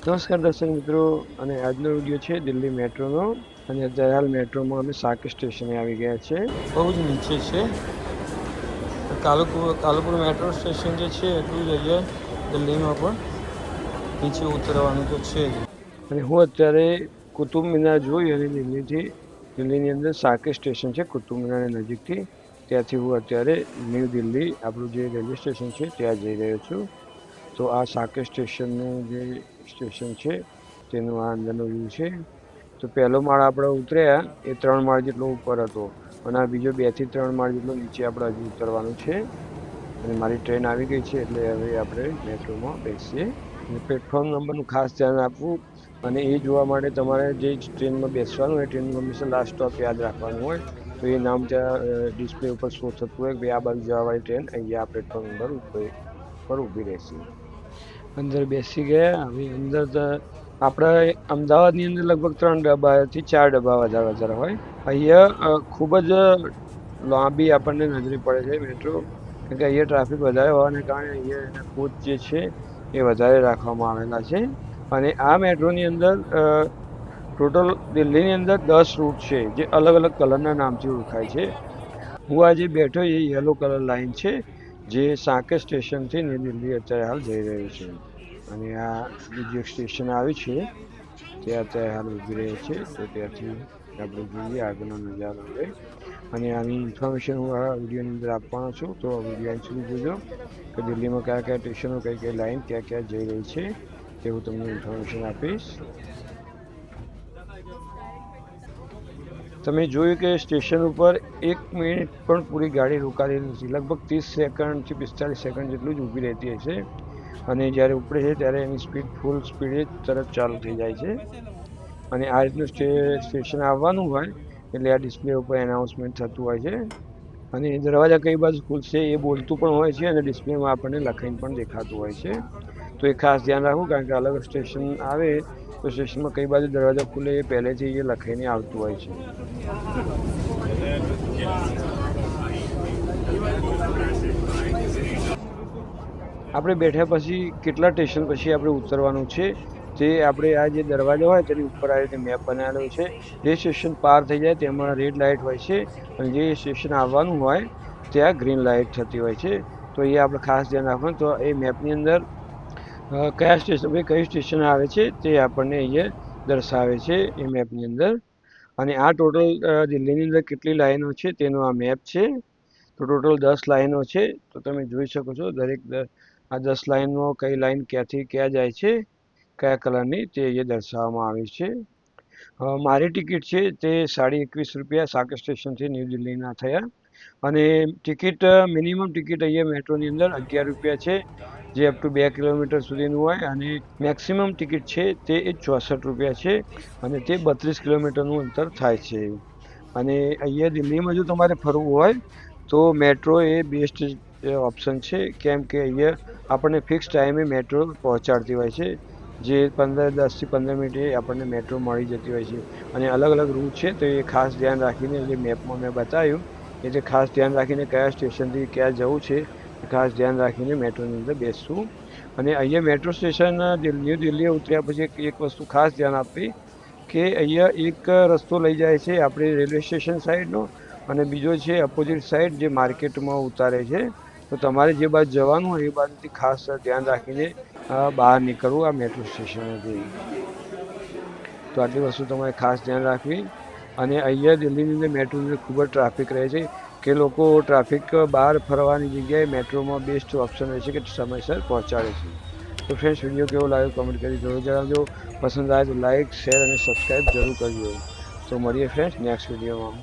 નમસ્કાર દર્શક મિત્રો, અને આજનો વિડીયો છે દિલ્હી મેટ્રોનો. અને અત્યારે હાલ મેટ્રોમાં અમે સાકેત સ્ટેશને આવી ગયા છે. બહુ જ નીચે છે કાલુપુર મેટ્રો સ્ટેશન જે છે એટલું જ અહીંયા દિલ્હીમાં પણ નીચે ઉતરવાનું તો છે જ. અને હું અત્યારે કુતુબ મિનાર જોઈ અને દિલ્હીની અંદર સાકેત સ્ટેશન છે કુતુબ મિનારની નજીકથી. ત્યાંથી હું અત્યારે ન્યૂ દિલ્હી આપણું જે રેલવે સ્ટેશન છે ત્યાં જઈ રહ્યો છું. તો આ સાકેત સ્ટેશનનું જે સ્ટેશન છે તેનું આ અંદરનો વ્યૂ છે. તો પહેલો માળ આપણે ઉતર્યા એ 3 માળ જેટલો ઉપર હતો, અને આ બીજો 2 થી 3 માળ જેટલો નીચે આપણે હજુ ઉતરવાનું છે. અને મારી ટ્રેન આવી ગઈ છે એટલે હવે આપણે મેટ્રોમાં બેસીએ. અને પ્લેટફોર્મ નંબરનું ખાસ ધ્યાન આપવું, અને એ જોવા માટે તમારે જે ટ્રેનમાં બેસવાનું હોય ટ્રેનનું હંમેશા લાસ્ટ સ્ટોપ યાદ રાખવાનું હોય. તો એ નામ ત્યાં ડિસ્પ્લે ઉપર શો થતું હોય કે આ બાજુ જવાવાળી ટ્રેન અહીંયા આ પ્લેટફોર્મ નંબર ઉપર ઊભી રહેશે. અંદર બેસી ગયા. હવે અંદર આપણે અમદાવાદની અંદર લગભગ 3 ડબ્બાથી 4 ડબ્બા વધારે હોય. અહીંયા ખૂબ જ લાંબી આપણને નજરે પડે છે મેટ્રો, કારણ કે અહીંયા ટ્રાફિક વધારે હોવાને કારણે અહીંયા એના કોચ જે છે એ વધારે રાખવામાં આવેલા છે. અને આ મેટ્રોની અંદર ટોટલ દિલ્હીની અંદર 10 રૂટ છે જે અલગ અલગ કલરના નામથી ઓળખાય છે. હું આજે બેઠો એ યલો કલર લાઇન છે જે સાકેત સ્ટેશનથી ન્યૂ દિલ્હી અત્યારે હાલ જઈ રહ્યું છે. અને આ બીજું એક સ્ટેશન આવ્યું છે ત્યાં અત્યારે હાલ ઊભી રહે છે. તો ત્યાંથી આપણે જોઈએ આગળનો નજારો હવે. અને આની ઇન્ફોર્મેશન હું આ વિડીયોની અંદર આપવાનો છું, તો વિડીયો અહીં સુધી જોજો કે દિલ્હીમાં કયા કયા સ્ટેશનો કઈ લાઇન ક્યાં જઈ રહી છે તે હું તમને ઇન્ફોર્મેશન આપીશ. તમે જોયું કે સ્ટેશન ઉપર 1 મિનિટ પણ પૂરી ગાડી રોકાતી નથી. લગભગ 30 સેકન્ડથી 45 સેકન્ડ જેટલું જ ઊભી રહેતી હશે. અને જ્યારે ઉપડે છે ત્યારે એની સ્પીડ ફૂલ સ્પીડે તરત ચાલુ થઈ જાય છે. અને આ રીતનું સ્ટેશન આવવાનું હોય એટલે આ ડિસ્પ્લે ઉપર એનાઉન્સમેન્ટ થતું હોય છે. અને દરવાજા કઈ બાજુ ખુલશે એ બોલતું પણ હોય છે, અને ડિસ્પ્લેમાં આપણને લખાઈને પણ દેખાતું હોય છે. તો એ ખાસ ધ્યાન રાખવું, કારણ કે અલગ સ્ટેશન આવે તો સ્ટેશનમાં કઈ બાજુ દરવાજા ખુલે એ પહેલેથી એ લખાઈને આવતું હોય છે. આપણે બેઠા પછી કેટલા સ્ટેશન પછી આપણે ઉતરવાનું છે તે આપણે આ જે દરવાજો હોય તેની ઉપર આ રીતે મેપ બનાવેલો છે. જે સ્ટેશન પાર થઈ જાય તેમાં રેડ લાઇટ હોય છે, અને જે સ્ટેશન આવવાનું હોય ત્યાં ગ્રીન લાઇટ થતી હોય છે. તો એ આપણે ખાસ ધ્યાન રાખવાનું. તો એ મેપની અંદર કયા સ્ટેશન કયું સ્ટેશન આવે છે તે આપણને અહીંયા દર્શાવે છે એ મેપની અંદર. અને આ ટોટલ દિલ્હીની અંદર કેટલી લાઈનો છે તેનો આ મેપ છે. તો ટોટલ 10 લાઈનો છે. તો તમે જોઈ શકો છો દરેક આ 10 લાઈનમાં કઈ લાઈન ક્યાંથી ક્યાં જાય છે, કયા કલરની, તે અહીંયા દર્શાવવામાં આવી છે. મારી ટિકિટ છે તે ₹21.5 સાકેત સ્ટેશનથી ન્યૂ દિલ્હીના થયા. અને ટિકિટ મિનિમમ ટિકિટ અહીંયા મેટ્રોની અંદર ₹11 છે, જે અપ ટુ 2 કિલોમીટર સુધીનું હોય. અને મેક્સિમમ ટિકિટ છે તે ₹64 છે, અને તે 32 કિલોમીટરનું અંતર થાય છે. અને અહીંયા દિલ્હીમાં જો તમારે ફરવું હોય તો મેટ્રો એ બેસ્ટ ઓપ્શન છે, કેમ કે અહીંયા આપણને ફિક્સ ટાઈમે મેટ્રો પહોંચાડતી હોય છે. જે 10 થી 15 મિનિટે આપણને મેટ્રો મળી જતી હોય છે. અને અલગ અલગ રૂટ છે, તો એ ખાસ ધ્યાન રાખીને જે મેપમાં મેં બતાવ્યું એટલે ખાસ ધ્યાન રાખીને કયા સ્ટેશનથી ક્યાં જવું છે ખાસ ધ્યાન રાખીને મેટ્રોની અંદર બેસવું. અને અહીંયા મેટ્રો સ્ટેશન ન્યૂ દિલ્હી ઉતર્યા પછી એક વસ્તુ ખાસ ધ્યાન આપવી કે અહીંયા એક રસ્તો લઈ જાય છે આપણે રેલવે સ્ટેશન સાઈડનો, અને બીજો છે અપોઝિટ સાઈડ જે માર્કેટમાં ઉતારે છે. તો તમારે જે બાજુ જવાનું હોય એ બાજુથી ખાસ ધ્યાન રાખીને બહાર નીકળવું આ મેટ્રો સ્ટેશનેથી. તો આટલી વસ્તુ તમારે ખાસ ધ્યાન રાખવી. અને અહીંયા દિલ્હીની અંદર મેટ્રોની અંદર ખૂબ જ ટ્રાફિક રહે છે, કે લોકો ટ્રાફિક બહાર ફરવાની જગ્યાએ મેટ્રોમાં બેસ્ટ ઓપ્શન રહે છે કે સમયસર પહોંચાડે છે. તો ફ્રેન્ડ્સ, વિડીયો કેવો લાગ્યો કમેન્ટ કરી જરૂર જણાવજો. પસંદ આવે તો લાઇક, શેર અને સબસ્ક્રાઈબ જરૂર કરજો. તો મળીએ ફ્રેન્ડ્સ નેક્સ્ટ વિડીયોમાં.